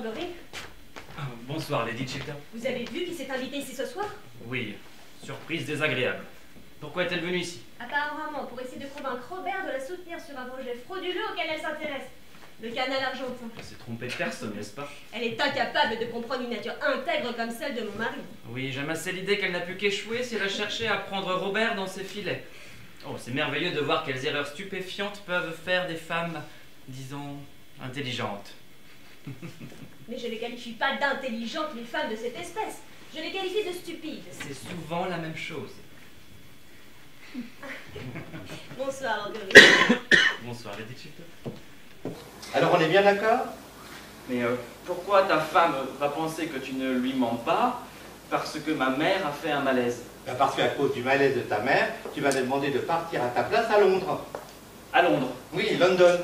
Gorry. Bonsoir, Lady Chilton. Vous avez vu qui s'est invité ici ce soir? Oui, surprise désagréable. Pourquoi est-elle venue ici? Apparemment, pour essayer de convaincre Robert de la soutenir sur un projet frauduleux auquel elle s'intéresse. Le canal argentin. Elle s'est trompée de personne, n'est-ce pas? Elle est incapable de comprendre une nature intègre comme celle de mon mari. Oui, j'aime assez l'idée qu'elle n'a pu qu'échouer si elle a cherché à prendre Robert dans ses filets. Oh, c'est merveilleux de voir quelles erreurs stupéfiantes peuvent faire des femmes, disons, intelligentes. Mais je ne qualifie pas d'intelligentes les femmes de cette espèce. Je les qualifie de stupides. C'est souvent la même chose. Bonsoir, Gorry. Bonsoir, Lady Chilton. Alors on est bien d'accord? Mais pourquoi ta femme va penser que tu ne lui mens pas parce que ma mère a fait un malaise? Ben parce qu'à cause du malaise de ta mère, tu vas lui demander de partir à ta place à Londres. À Londres? Oui, London.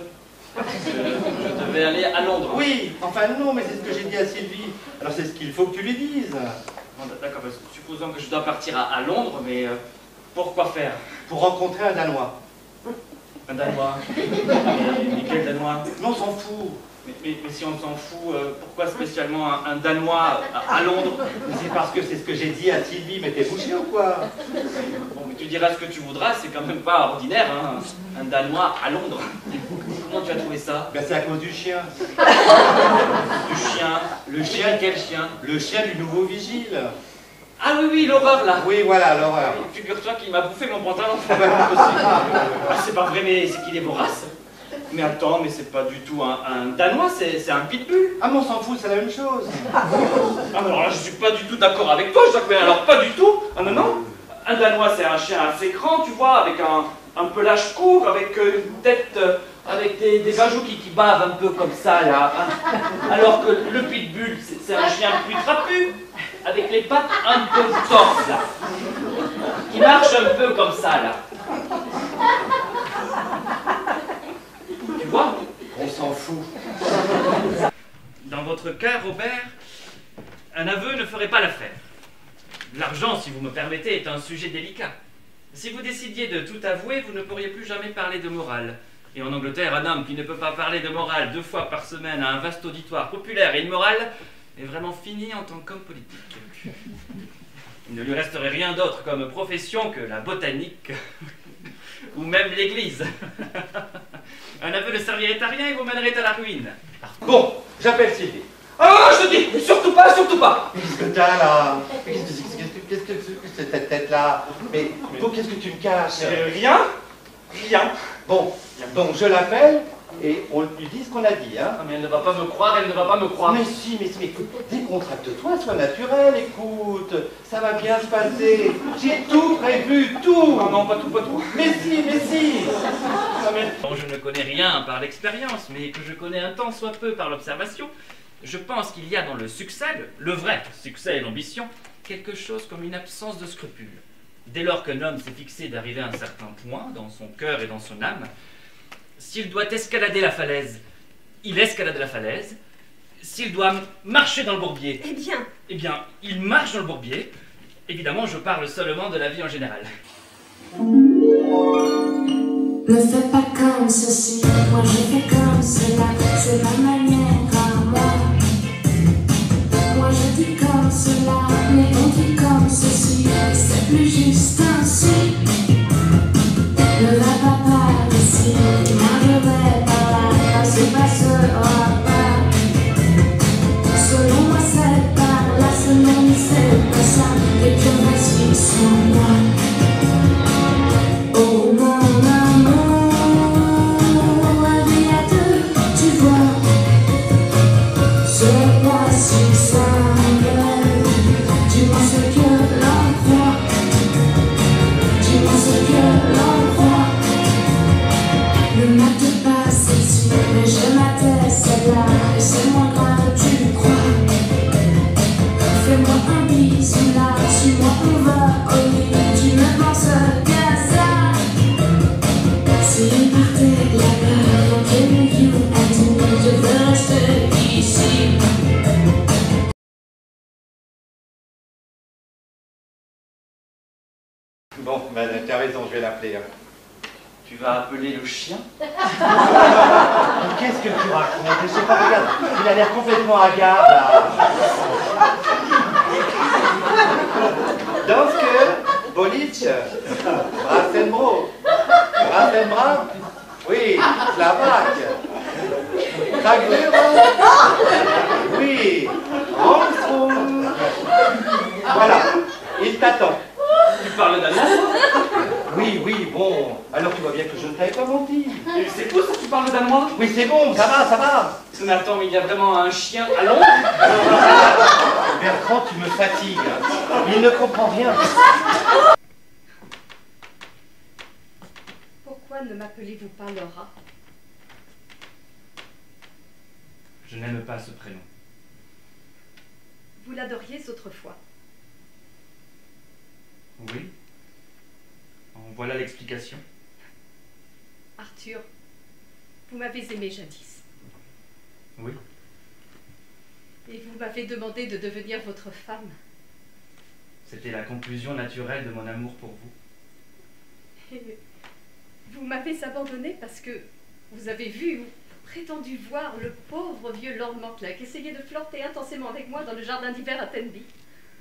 Je devais aller à Londres. Oui, enfin non, mais c'est ce que j'ai dit à Sylvie. Alors c'est ce qu'il faut que tu lui dises. Bon, d'accord, supposons que je dois partir à Londres, mais pourquoi faire? Pour rencontrer un Danois. Un Danois? Mais quel Danois? Mais on s'en fout. Mais si on s'en fout, pourquoi spécialement un Danois à Londres? C'est parce que c'est ce que j'ai dit à Sylvie, mais t'es bouché ou quoi? Bon, mais tu diras ce que tu voudras, c'est quand même pas ordinaire, hein, un Danois à Londres. Comment tu as trouvé ça? Ben c'est à cause du chien. Du chien? Le chien, Quel chien? le chien du nouveau vigile. Ah oui, oui, l'horreur là. Oui, voilà, l'horreur. Figure-toi qu'il m'a bouffé mon pantalon. Ah, C'est pas vrai, mais c'est qu'il est vorace. Mais attends, mais c'est pas du tout un Danois, c'est un pitbull. mais on s'en fout, c'est la même chose. Ah, mais alors là, je suis pas du tout d'accord avec toi, Jacques, mais alors pas du tout. Ah non, non. Un Danois, c'est un chien assez grand, tu vois, avec un pelage court, avec une tête, avec des bajoux qui bavent un peu comme ça, là. Alors que le pitbull, c'est un chien plus trapu, avec les pattes un peu torses, là. Qui marche un peu comme ça, là. Tu vois? On s'en fout. Dans votre cas, Robert, un aveu ne ferait pas l'affaire. L'argent, si vous me permettez, est un sujet délicat. Si vous décidiez de tout avouer, vous ne pourriez plus jamais parler de morale. Et en Angleterre, un homme qui ne peut pas parler de morale 2 fois par semaine à un vaste auditoire populaire et immoral est vraiment fini en tant qu'homme politique. Il ne lui resterait rien d'autre comme profession que la botanique ou même l'église. Un aveu ne servirait à rien et vous mènerait à la ruine. Bon, j'appelle Sylvie. Oh, je te dis, surtout pas, surtout pas. Mais qu'est-ce que t'as là? Qu'est-ce que c'est cette tête-là? Mais qu'est-ce que tu me caches? Rien. Rien. Bon, donc je l'appelle et on lui dit ce qu'on a dit, hein? Ah, mais elle ne va pas me croire, elle ne va pas me croire. Mais si, mais écoute, décontracte-toi, sois naturel, écoute, ça va bien se passer. J'ai tout prévu, tout. Non, non, pas tout, pas tout. Mais si, mais si. Ah, mais... Bon, je ne connais rien par l'expérience, mais que je connais un tant soit peu par l'observation, je pense qu'il y a dans le succès, le vrai succès et l'ambition, quelque chose comme une absence de scrupules. Dès lors qu'un homme s'est fixé d'arriver à un certain point, dans son cœur et dans son âme, s'il doit escalader la falaise, il escalade la falaise. S'il doit marcher dans le bourbier, eh bien, il marche dans le bourbier. Évidemment, je parle seulement de la vie en général. Ne fais pas comme ceci, moi je fais comme cela, c'est ma manière à moi. Moi je dis comme cela, mais on dit comme ceci, c'est plus juste ainsi. Ne va pas par ici, moi je vais par là, passer passera pas. Selon moi c'est par là, selon lui c'est pas ça, et que reste sans moi. Oh mon amour, la vie à deux, tu vois, c'est pas si simple. Dis-moi ce que l'on croit, dis-moi ce que l'on croit. Ne mate pas celle-ci, mais je matais celle-là, et c'est moins grave, tu crois. Fais-moi un bisou là, suis-moi, on va au lit, tu ne penses qu'à ça. S'il partait là-bas, donc you and me, je veux rester ici. Bon, ben t'as raison, je vais l'appeler. Hein. Tu vas appeler le chien? Qu'est-ce que tu racontes? Je sais pas, regarde, il a l'air complètement hagard, là. Danske, Bolic, Brassenbro, Brassenbra, oui, Slovak, Kragur, oui, Armstrong. Voilà, il t'attend. Tu parles danois? Oui, oui, bon, alors tu vois bien que je ne t'avais pas menti. C'est fou ça, tu parles danois? Oui, c'est bon, ça va, ça va. Nathan, mais il y a vraiment un chien à Londres? Bertrand, tu me fatigues. Il ne comprend rien. Pourquoi ne m'appelez-vous pas Laura? Je n'aime pas ce prénom. Vous l'adoriez autrefois. Oui. En voilà l'explication. Arthur, vous m'avez aimé jadis. Oui. Et vous m'avez demandé de devenir votre femme. C'était la conclusion naturelle de mon amour pour vous. Et vous m'avez abandonné parce que vous avez vu ou prétendu voir le pauvre vieux Lord Mortlack essayer de flirter intensément avec moi dans le jardin d'hiver à Tenby.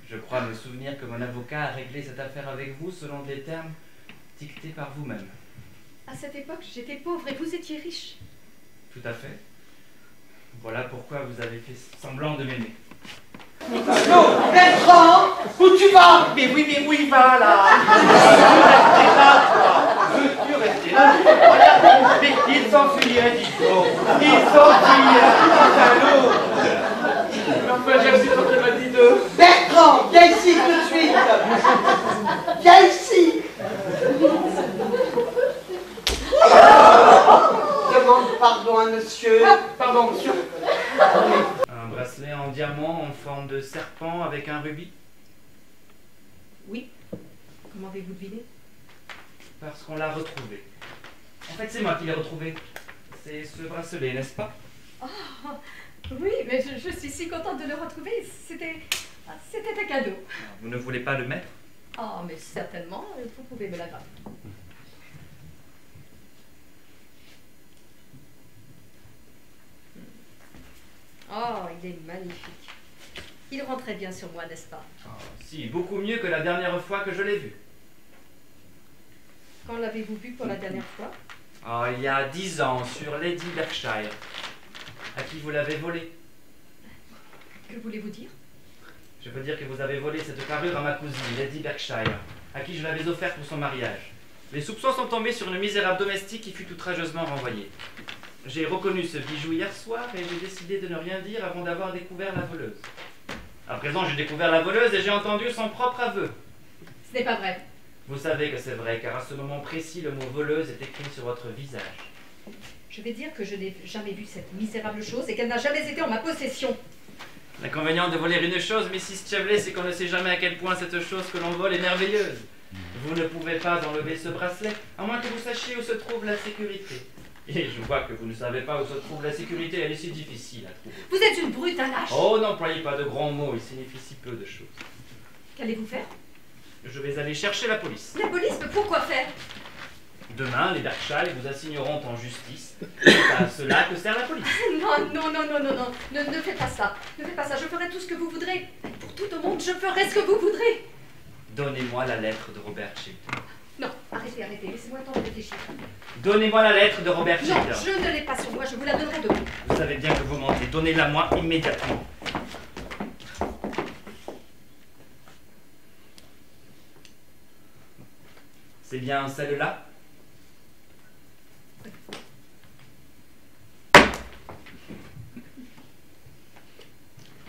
Je crois me souvenir que mon avocat a réglé cette affaire avec vous selon des termes dictés par vous-même. À cette époque, j'étais pauvre et vous étiez riche. Tout à fait. Voilà pourquoi vous avez fait semblant de m'aimer. Non, Bertrand, où tu vas? Mais oui, mais où il va, là? Veux-tu rester là, toi? Veux-tu rester là? Regarde, mais il s'enfuyait, dis-donc. Il s'enfuyait, salaud. Enfin, j'ai reçu quand il m'a dit de... Bertrand, viens ici tout de suite. Viens ici. Demande pardon à monsieur. Pardon, monsieur. Un bracelet en diamant en forme de serpent avec un rubis? Oui. Comment avez-vous deviné? Parce qu'on l'a retrouvé. En fait, c'est moi qui l'ai retrouvé. C'est ce bracelet, n'est-ce pas? Oh, oui, mais je suis si contente de le retrouver. C'était un cadeau. Vous ne voulez pas le mettre? Oh, mais certainement, vous pouvez me l'avoir. Oh, il est magnifique. Il rend très bien sur moi, n'est-ce pas? Oh, si, beaucoup mieux que la dernière fois que je l'ai vu. Quand l'avez-vous vu pour la dernière fois? Oh, il y a 10 ans, sur Lady Berkshire. À qui vous l'avez volé? Que voulez-vous dire? Je veux dire que vous avez volé cette carrure à ma cousine, Lady Berkshire, à qui je l'avais offerte pour son mariage. Les soupçons sont tombés sur une misérable domestique qui fut outrageusement renvoyée. J'ai reconnu ce bijou hier soir et j'ai décidé de ne rien dire avant d'avoir découvert la voleuse. À présent, j'ai découvert la voleuse et j'ai entendu son propre aveu. Ce n'est pas vrai. Vous savez que c'est vrai, car à ce moment précis, le mot voleuse est écrit sur votre visage. Je vais dire que je n'ai jamais vu cette misérable chose et qu'elle n'a jamais été en ma possession. L'inconvénient de voler une chose, Mrs. Chevley, c'est qu'on ne sait jamais à quel point cette chose que l'on vole est merveilleuse. Vous ne pouvez pas enlever ce bracelet, à moins que vous sachiez où se trouve la sécurité. Et je vois que vous ne savez pas où se trouve la sécurité, elle est si difficile à trouver. Vous êtes une brute, un lâche. Oh, n'employez pas de grands mots, il signifie si peu de choses. Qu'allez-vous faire? Je vais aller chercher la police. La police, mais pourquoi faire? Demain, les Berkshire vous assigneront en justice. C'est à cela que sert la police. Non, non, non, non, non, non. Ne faites pas ça. Ne faites pas ça. Je ferai tout ce que vous voudrez. Pour tout au monde, je ferai ce que vous voudrez. Donnez-moi la lettre de Robert Chilton. Non, arrêtez, arrêtez. Laissez-moi le temps de réfléchir. Donnez-moi la lettre de Robert Non, Chilton. je ne l'ai pas sur moi. Je vous la donnerai demain. Vous savez bien que vous mentez. Donnez-la moi immédiatement. C'est bien celle-là?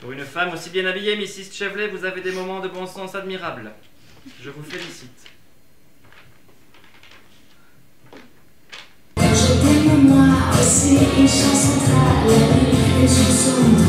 Pour une femme aussi bien habillée, Mrs. Chevley, vous avez des moments de bon sens admirables. Je vous félicite. Je t'aime moi aussi, une chanson centrale, une chanson.